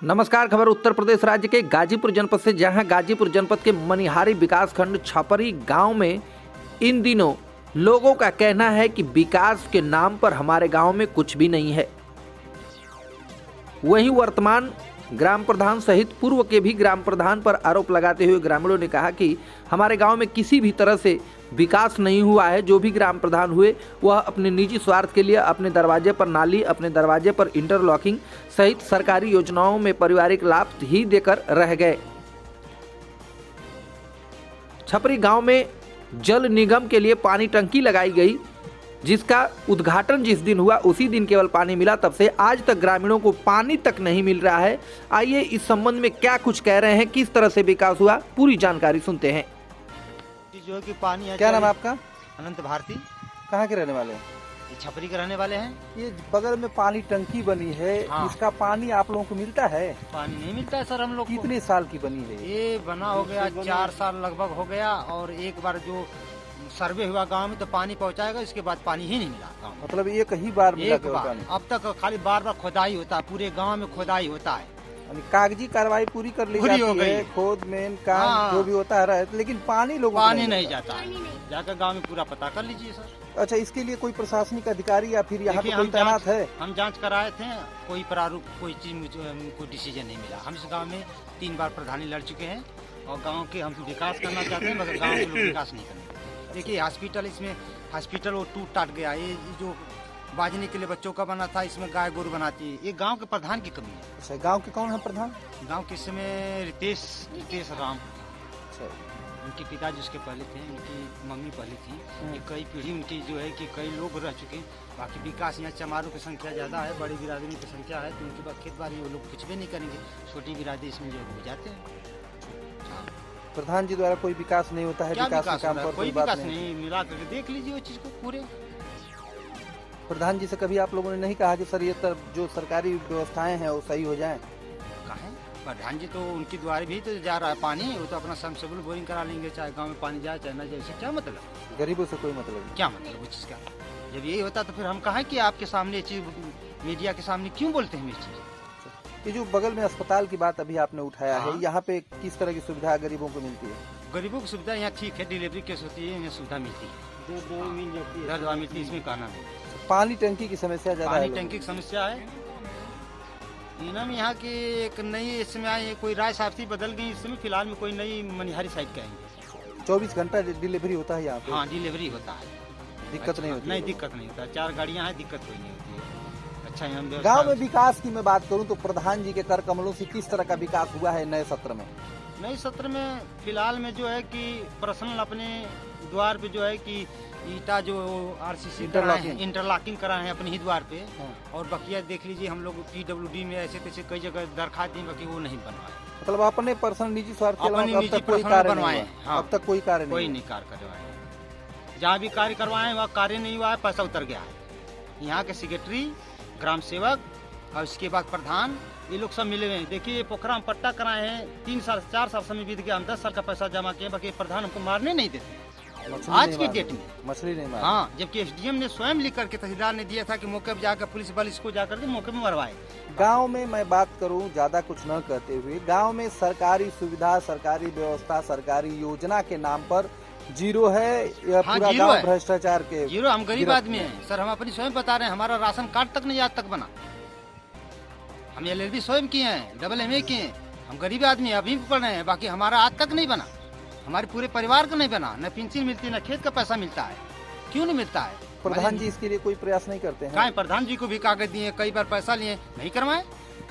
नमस्कार। खबर उत्तर प्रदेश राज्य के गाजीपुर जनपद से, जहां गाजीपुर जनपद के मनिहारी विकासखंड छपरी गांव में इन दिनों लोगों का कहना है कि विकास के नाम पर हमारे गांव में कुछ भी नहीं है। वहीं वर्तमान ग्राम प्रधान सहित पूर्व के भी ग्राम प्रधान पर आरोप लगाते हुए ग्रामीणों ने कहा कि हमारे गांव में किसी भी तरह से विकास नहीं हुआ है। जो भी ग्राम प्रधान हुए वह अपने निजी स्वार्थ के लिए अपने दरवाजे पर नाली, अपने दरवाजे पर इंटरलॉकिंग सहित सरकारी योजनाओं में पारिवारिक लाभ ही देकर रह गए। छपरी गांव में जल निगम के लिए पानी टंकी लगाई गई, जिसका उद्घाटन जिस दिन हुआ उसी दिन केवल पानी मिला। तब से आज तक ग्रामीणों को पानी तक नहीं मिल रहा है। आइए इस संबंध में क्या कुछ कह रहे हैं, किस तरह से विकास हुआ, पूरी जानकारी सुनते हैं। जो है कि पानी क्या नाम है आपका? अनंत भारती। कहाँ के रहने वाले हैं? ये छपरी के रहने वाले हैं। ये बगल में पानी टंकी बनी है, हाँ। इसका पानी आप लोगों को मिलता है? पानी नहीं मिलता है सर हम लोग को। कितने साल की बनी है? ये बना हो गया 4 साल लगभग हो गया, और एक बार जो सर्वे हुआ गांव में तो पानी पहुंचाएगा, इसके बाद पानी ही नहीं मिला गाँव में। मतलब एक ही बार मिला एक बार, पानी? अब तक खाली बार बार खुदाई होता है, पूरे गांव में खुदाई होता है। यानी कागजी कार्रवाई पूरी कर ली पूरी हो जाती गई है, खोद मेन काम हाँ। जो भी होता है, लेकिन पानी लोगों को पानी नहीं जाता है। जाकर गाँव में पूरा पता कर लीजिए सर। अच्छा, इसके लिए कोई प्रशासनिक अधिकारी या फिर यहाँ पे देखिए, कोई तैनात है? हम जांच कराए थे, कोई प्रारूप कोई चीज कोई डिसीजन नहीं मिला। हम इस गांव में 3 बार प्रधानी लड़ चुके हैं, और गांव के हम विकास करना चाहते हैं, मगर गांव के लोग विकास नहीं करने। देखिए हॉस्पिटल, इसमें हॉस्पिटल वो टूट टाट गया। ये जो बाजने के लिए बच्चों का बना था, इसमें गाय गोरू बनाती है। ये गांव के प्रधान की कमी है। अच्छा, गाँव के कौन है प्रधान? गांव के समय रितेश राम, अच्छा, उनके पिताजी उसके पहले थे, उनकी मम्मी पहले थी। ये कई पीढ़ी उनकी जो है कि कई लोग रह चुके हैं। बाकी विकास यहाँ चमारों की संख्या ज़्यादा है, बड़ी बिरादरी की संख्या है, तो उनके बाद खेत बाड़ी वो लोग कुछ भी नहीं करेंगे। छोटी बिरादरी इसमें जो हो जाते हैं। प्रधान जी द्वारा कोई विकास नहीं होता है? क्या विकास विकास के काम हो रहा है? पर कोई बात विकास नहीं। मिला करके देख लीजिए वो चीज़ को पूरे। प्रधान जी से कभी आप लोगों ने नहीं कहा कि सर ये जो सरकारी व्यवस्थाएं हैं वो सही हो जाएं? कहा प्रधान जी तो उनकी द्वारा भी तो जा रहा है पानी, वो तो अपना सबसेबल बोरिंग करा लेंगे, चाहे गांव में पानी जाए चाहे ना जाए। इससे क्या मतलब? गरीबों से कोई मतलब नहीं। क्या मतलब वो चीज़ का? जब यही होता तो फिर हम कहा कि आपके सामने ये चीज़ मीडिया के सामने क्यों बोलते हैं ये चीज़? ये जो बगल में अस्पताल की बात अभी आपने उठाया हाँ। है, यहाँ पे किस तरह की सुविधा गरीबों को मिलती है? गरीबों की सुविधा यहाँ ठीक है, डिलीवरी केस होती है, इन्हें सुविधा मिलती है, दवा मिलती है, इसमें कहना नहीं। पानी टंकी की समस्या ज्यादा है? पानी टंकी की समस्या है। इनम यहाँ की एक नई इसमें आई है, कोई राय साहब बदल गई, इसमें फिलहाल में कोई नई मनिहारी साइड का है। 24 घंटा डिलीवरी होता है यहाँ पे? हाँ, डिलीवरी होता है। दिक्कत नहीं होती? नहीं, दिक्कत नहीं होता। 4 गाड़ियाँ हैं, दिक्कत कोई नहीं होती है। अच्छा, यहाँ गांव में विकास की मैं बात करूं तो प्रधान जी के कर कमलों से किस तरह का विकास हुआ है नए सत्र में? नए सत्र में फिलहाल में जो है कि पर्सनल अपने द्वार पे जो है कि ईटा जो RCC इंटरलॉकिंग कराए हैं अपने ही द्वार पे। हाँ। और बकिया देख लीजिए, हम लोग PWD में ऐसे तैसे कई जगह दरखास्त दी, बाकी वो नहीं बनवाए। मतलब अपने पर्सनल निजी स्वार्थ के अपने अलावा अब निजी तक कोई पर्सनल कार्य नहीं बनवाए हुआ? हैं, हाँ। अब तक कोई कार्य कोई नहीं नहीं कार्य करवाए। जहाँ भी कार्य करवाए वहाँ कार्य नहीं हुआ है, पैसा उतर गया है। यहाँ के सेक्रेटरी, ग्राम सेवक और इसके बाद प्रधान, ये लोग सब मिले हुए हैं। देखिए पोखरा में पट्टा कराए हैं, 3 साल 4 साल समय बीत गया, हम 10 साल का पैसा जमा किए, बाकी प्रधान हमको मारने नहीं देते आज की डेट में। मछली नहीं मार? हाँ, जबकि SDM ने स्वयं लिख करके तहसीलदार ने दिया था कि मौके पर जाकर पुलिस बल इसको जाकर के मौके में मरवाए। गांव में मैं बात करूं, ज्यादा कुछ न कहते हुए, गांव में सरकारी सुविधा, सरकारी व्यवस्था, सरकारी योजना के नाम पर जीरो है या हाँ, पूरा जीरो गांव है। भ्रष्टाचार के? जीरो। हम गरीब गिरफ्त आदमी हैं सर, हम अपनी स्वयं बता रहे हैं, हमारा राशन कार्ड तक नहीं आज तक बना। हम LLB स्वयं किए हैं, MA किए हैं। हम गरीब आदमी अभी भी पढ़ रहे हैं, बाकी हमारा आज तक नहीं बना, हमारे पूरे परिवार का नहीं बना। न पेंशन मिलती, न खेत का पैसा मिलता है। क्यों नहीं मिलता है? प्रधान जी इसके लिए कोई प्रयास नहीं करते हैं? कहाँ? प्रधान जी को भी कागज दिए, कई बार पैसा लिए, नहीं करवाए।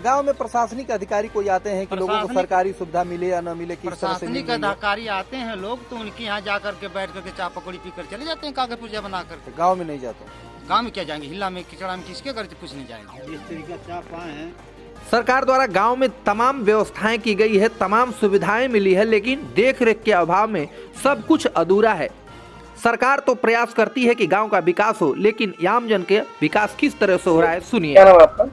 गांव में प्रशासनिक अधिकारी कोई आते हैं कि लोगों को सरकारी सुविधा मिले या न मिले, किस तरह से मिल प्रशासनिक रही है? अधिकारी आते हैं लोग, तो उनके यहाँ जाकर के बैठ करके चाय पकौड़ी पी कर चले जाते हैं, कागज पूजा बना कर। गांव में नहीं जाते? गाँव में क्या जाएंगे? हिला में किचड़ा में किसके घर से पूछने जाएंगे? जिस तरीके से आप आए हैं। सरकार द्वारा गांव में तमाम व्यवस्थाएं की गई है, तमाम सुविधाएं मिली है, लेकिन देख रेख के अभाव में सब कुछ अधूरा है। सरकार तो प्रयास करती है कि गांव का विकास हो, लेकिन आमजन के विकास किस तरह से हो रहा है, सुनिए। क्या नाम है आपका?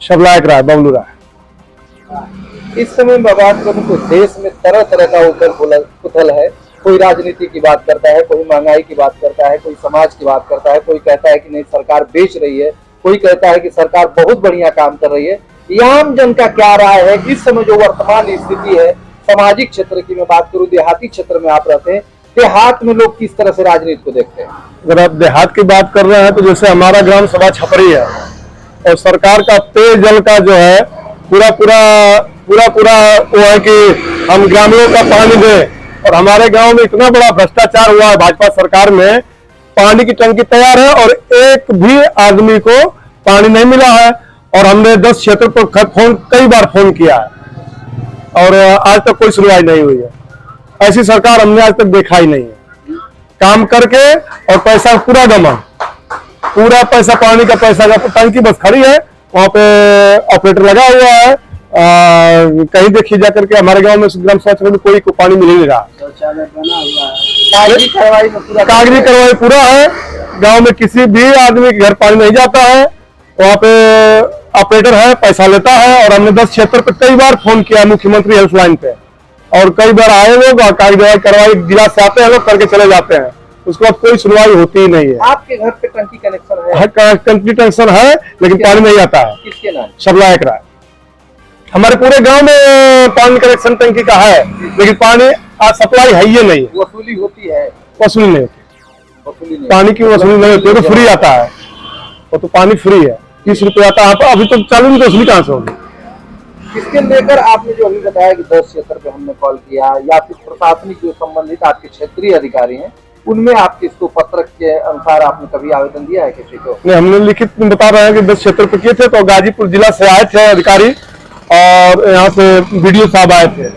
शबलायक राय, बबलू राय। इस समय मैं बात करूं तो देश में तरह तरह का उथल पुथल है। कोई राजनीति की बात करता है, कोई महंगाई की बात करता है, कोई समाज की बात करता है, कोई कहता है कि नहीं सरकार बेच रही है, कोई कहता है कि सरकार बहुत बढ़िया काम कर रही है। आम जन का क्या राय है इस समय जो वर्तमान स्थिति है सामाजिक क्षेत्र की मैं बात करूं, देहाती क्षेत्र में आप रहते हैं, देहात में लोग किस तरह से राजनीति को देखते हैं? अगर आप देहात की बात कर रहे हैं तो जैसे हमारा ग्राम सभा छपरी है और सरकार का पेयजल का जो है पूरा वो है कि हम ग्रामीणों का पानी दें, और हमारे गांव में इतना बड़ा भ्रष्टाचार हुआ है भाजपा सरकार में, पानी की टंकी तैयार है और एक भी आदमी को पानी नहीं मिला है। और हमने 10 क्षेत्र पर कई बार फोन किया है और आज तक कोई सुनवाई नहीं हुई है। ऐसी सरकार हमने आज तक देखा ही नहीं है। काम करके और पैसा पूरा जमा, पूरा पैसा, पानी का पैसा, टंकी बस खड़ी है, वहां पे ऑपरेटर लगा हुआ है। कहीं देखिए जाकर के हमारे गांव में ग्राम सभा में कोई को पानी मिल नहीं रहा। कागजी कार्रवाई पूरा है, गांव में किसी भी आदमी के घर पानी नहीं जाता है, वहां पे ऑपरेटर है, पैसा लेता है। और हमने 10 क्षेत्र पे कई बार फोन किया मुख्यमंत्री हेल्पलाइन पे, और कई बार आए लोग कागजी कार्रवाई जिला से आते हैं लोग करके चले जाते हैं, उसके बाद कोई सुनवाई होती ही नहीं है। आपके घर पे टंकी कनेक्शन है? टंकी कनेक्शन है लेकिन पानी नहीं आता है। किसके नाम? सबला एक राय। हमारे पूरे गांव में पानी कनेक्शन टंकी का है लेकिन पानी सप्लाई है ही नहीं। वसूली होती है? वसूली नहीं होती, पानी की वसूली नहीं होती, तो फ्री आता है, वो तो पानी फ्री है, 30 रुपये आता है। अभी तो चालू नहीं, तो वसूली कहाँ से होगी? इसके लेकर आपने जो अभी बताया कि 10 क्षेत्र पे हमने कॉल किया, या फिर प्रशासनिक जो संबंधित आपके क्षेत्रीय अधिकारी हैं उनमें आपके इसको पत्र के अनुसार आपने कभी आवेदन दिया है किसी को? नहीं, हमने लिखित में बता रहे हैं कि 10 क्षेत्र पे किए थे, तो गाजीपुर जिला से आए थे अधिकारी और यहाँ से वीडियो साहब आए थे,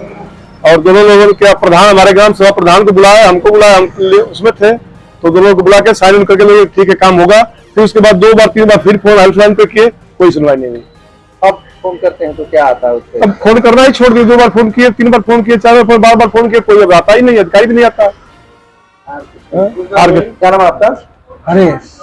और दोनों लोगों के प्रधान, हमारे ग्राम सभा प्रधान को बुलाया, हमको बुलाया, हम उसमें थे, तो दोनों को बुला के साइन इन करके लोग ठीक है काम होगा। फिर उसके बाद 2 बार 3 बार फिर फोन हेल्पलाइन पे किए, कोई सुनवाई नहीं हुई। अब फोन करते हैं तो क्या आता है उससे? अब फोन करना ही छोड़ दिए, 2 बार फोन किए, 3 बार फोन किए, 4 बार, बार फोन किए, कोई अब आता ही नहीं, अधिकारी भी नहीं आता। क्या नाम आपका? हरेश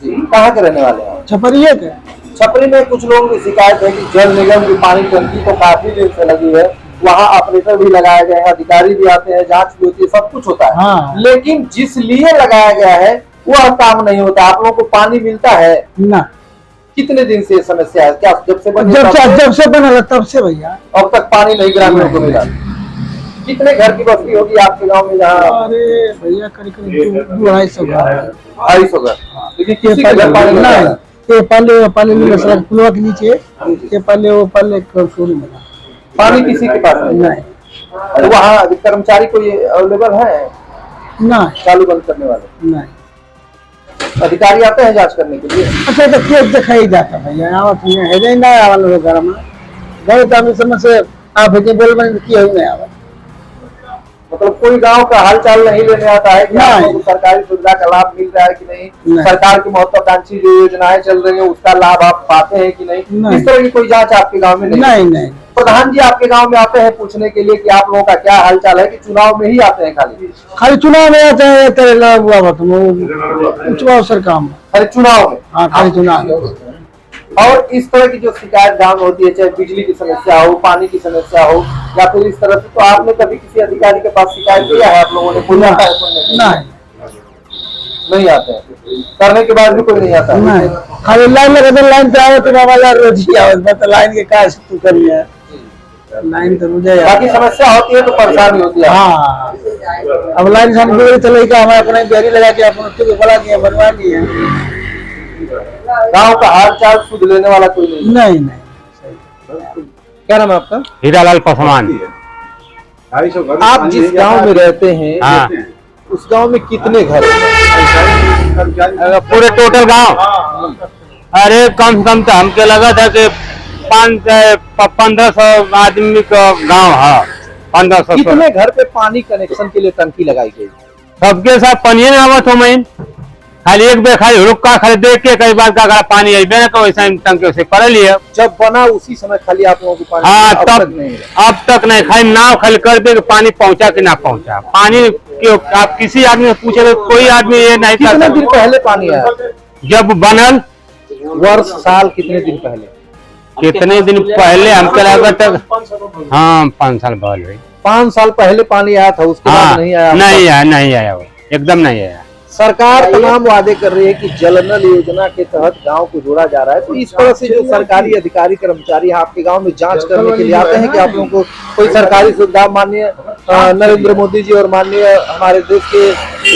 जी, कहाँ के रहने वाले हैं? छपरिये के। छपरी में कुछ लोगों की शिकायत है कि जल निगम की पानी टंकी तो काफी दिन से लगी है, वहाँ ऑपरेटर भी लगाए गए हैं, अधिकारी भी आते हैं, जांच भी होती है, सब कुछ होता है। हाँ। लेकिन जिस लिए लगाया गया है वह काम नहीं होता। आप लोगों को पानी मिलता है ना? कितने दिन से ये समस्या है? क्या जब से बनी? जब से बना तब से भैया, अब तक पानी नहीं ग्रामीणों को मिला। कितने घर की बस्ती होगी आपके गांव में जहाँ? अरे भैया करीब 200-250 घर। 250 घर। लेकिन किसी के घर पानी नहीं है। ये पहले सड़क पुलवा के नीचे, ये पहले शुरू में पानी किसी के पास नहीं। और वहाँ कर्मचारी कोई अवेलेबल है ना चालू बंद करने वाले? नहीं। अधिकारी आते हैं जांच करने के लिए? अच्छा, तो खेत देखा ही जाता भैया, आवत है नहीं ना आवाल लोग घर में गए तो हमें समझ से आप है बोल बने किया ही नहीं आवा। मतलब कोई गांव का हालचाल नहीं लेने आता है कि आप लोगों को सरकारी सुविधा का लाभ मिल रहा है कि नहीं, सरकार की महत्वाकांक्षी जो योजनाएं चल रही है उसका लाभ आप पाते हैं कि नहीं, इस तरह की कोई जांच आपके गांव में नहीं? प्रधान जी आपके गांव में आते हैं पूछने के लिए कि आप लोगों का क्या हालचाल है, कि चुनाव में ही आते हैं? खाली चुनाव में आते हैं, तेरे चुनाव सर काम, खाली चुनाव में? हाँ, खाली चुनाव। और इस तरह की जो शिकायत गांव में होती है, चाहे बिजली की समस्या हो, पानी की समस्या हो, या फिर इस तरह से, तो आपने कभी किसी अधिकारी के पास शिकायत किया है? आप लोगों ने बोला है? नहीं आते हैं, करने के बाद भी कोई नहीं आता है? खाली लाइन लगा दे, लाइन पे आओ तो बाबा रोज ही आओ, बस लाइन के काज तू करिए, लाइन तो मुझे बाकी समस्या होती है तो परेशानी होती है। हाँ, अब लाइन से हम चले का हमारे अपने बिहारी लगा के अपने बना दिया, बनवा दिए। गांव का हाल चाल सुध लेने वाला कोई नहीं? नहीं। क्या नाम है आपका? हीरालाल पासवान। आप जिस गांव में रहते हैं, हाँ। उस गांव में कितने घर हैं? पूरे टोटल गांव? अरे कम से कम तो हमके लगा था कि 1500 आदमी का गांव है। 1500। कितने घर पे पानी कनेक्शन के लिए टंकी लगाई गई? सबके साथ पानी में आवत हो, मैं खाली एक बेर खाली रुका, खाली देख के कई बार का पानी आई ना, तो वैसा टंकी से कर लिया। जब बना उसी समय खाली आप लोगों को पानी? हाँ, अब तक नहीं, खाली नाव खाली कर दे पानी पहुंचा कि ना पहुंचा। पानी क्यों आप किसी आदमी से पूछे, कोई आदमी ये नहीं करता। कितने दिन पहले पानी आया? जब बनल वर्ष साल कितने दिन पहले? कितने दिन पहले हमको लगा तक, हाँ 5 साल पहले। 5 साल पहले पानी आया था, उसके बाद नहीं आया? नहीं आया, नहीं आया, वो एकदम नहीं आया। सरकार तमाम वादे कर रही है कि जल नल योजना के तहत गांव को जोड़ा जा रहा है, तो इस तरह से जो सरकारी अधिकारी कर्मचारी आपके गांव में जांच करने के लिए आते हैं कि आप लोगों को कोई सरकारी सुविधा माननीय नरेंद्र मोदी जी और माननीय हमारे देश के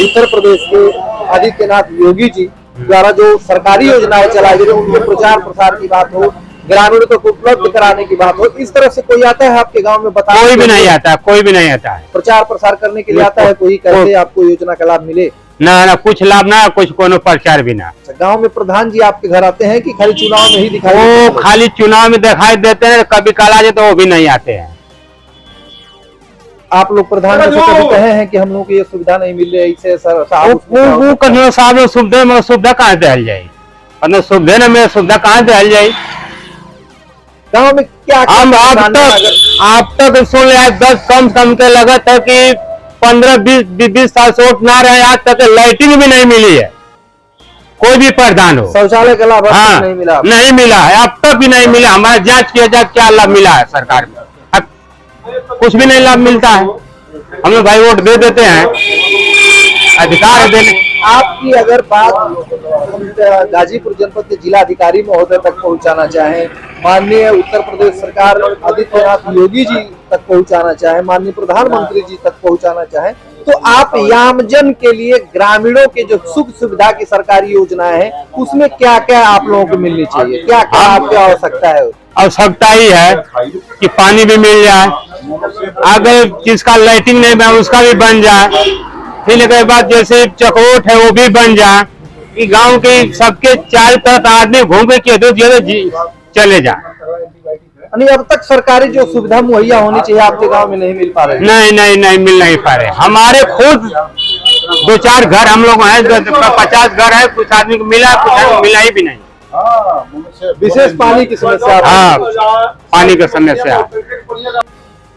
उत्तर प्रदेश के आदित्यनाथ योगी जी द्वारा जो सरकारी योजनाएं चलाई जा रही है उनके प्रचार प्रसार की बात हो, ग्रामीणों को उपलब्ध कराने की बात हो, इस तरह से कोई आता है आपके गांव में बताने? कोई भी नहीं आता, कोई भी नहीं आता है। प्रचार प्रसार करने के लिए आता है कोई, कैसे आपको योजना का लाभ मिले? ना कुछ लाभ ना, कुछ कोनो प्रचार भी ना। गांव में प्रधान जी आपके घर आते हैं कि खाली चुनाव में ही दिखाई वो देते हैं? खाली चुनाव में दिखाई देते हैं, कभी काला जाए तो वो भी नहीं आते हैं। आप लोग प्रधान जी से कभी कहे हैं कि हम लोग को ये सुविधा नहीं मिल रही, इसे साहब सुविधा कहाँ दिल जाये, सुविधा न मेरे सुविधा कहाँ दिल जाये? गांव में क्या हम आप तक सुन लिया 10 कम के लगत है कि 15-20 साल से वोट ना रहे, आज तक लाइटिंग भी नहीं मिली है। कोई भी प्रधान हो, शौचालय का लाभ हाँ, नहीं मिला है, अब तक भी नहीं मिला। हमारा जांच किया जाए क्या लाभ मिला है सरकार में, अब कुछ भी नहीं लाभ मिलता है। हम लोग भाई वोट दे देते हैं, अधिकार है देने। आपकी अगर बात गाजीपुर जनपद के जिला अधिकारी महोदय तक पहुंचाना चाहें, माननीय उत्तर प्रदेश सरकार आदित्यनाथ योगी जी तक पहुंचाना चाहें, माननीय प्रधानमंत्री जी तक पहुंचाना चाहें, तो आप यामजन के लिए ग्रामीणों के जो सुख सुविधा की सरकारी योजनाएं हैं उसमें क्या क्या आप लोगों को मिलनी चाहिए, क्या क्या आपकी आवश्यकता है? आवश्यकता ही है कि पानी भी मिल जाए, अगर जिसका लाइटिंग नहीं बना उसका भी बन जाए, फिर के बाद जैसे चकोट है वो भी बन जाए, कि गांव के सबके चारों तरफ आदमी घूम के चले जाए। नहीं, अब तक सरकारी जो सुविधा मुहैया होनी चाहिए आपके गांव में नहीं मिल पा रहे? नहीं मिल नहीं पा रहे। हमारे खुद 2-4 घर हम लोग हैं, 50 घर है, कुछ आदमी को मिला, कुछ मिला ही भी नहीं। विशेष पानी की समस्या? हाँ, पानी की समस्या।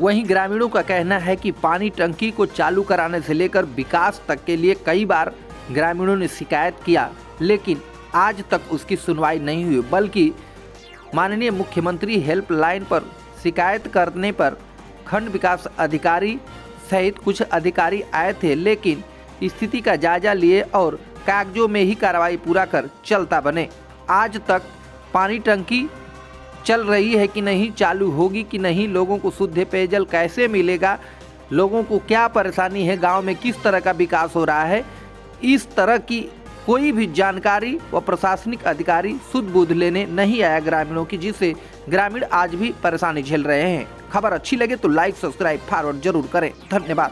वहीं ग्रामीणों का कहना है कि पानी टंकी को चालू कराने से लेकर विकास तक के लिए कई बार ग्रामीणों ने शिकायत किया, लेकिन आज तक उसकी सुनवाई नहीं हुई, बल्कि माननीय मुख्यमंत्री हेल्पलाइन पर शिकायत करने पर खंड विकास अधिकारी सहित कुछ अधिकारी आए थे, लेकिन स्थिति का जायजा लिए और कागजों में ही कार्रवाई पूरा कर चलता बने। आज तक पानी टंकी चल रही है कि नहीं, चालू होगी कि नहीं, लोगों को शुद्ध पेयजल कैसे मिलेगा, लोगों को क्या परेशानी है, गांव में किस तरह का विकास हो रहा है, इस तरह की कोई भी जानकारी व प्रशासनिक अधिकारी सुध बुध लेने नहीं आया ग्रामीणों की, जिससे ग्रामीण आज भी परेशानी झेल रहे हैं। खबर अच्छी लगे तो लाइक, सब्सक्राइब, फॉरवर्ड जरूर करें। धन्यवाद।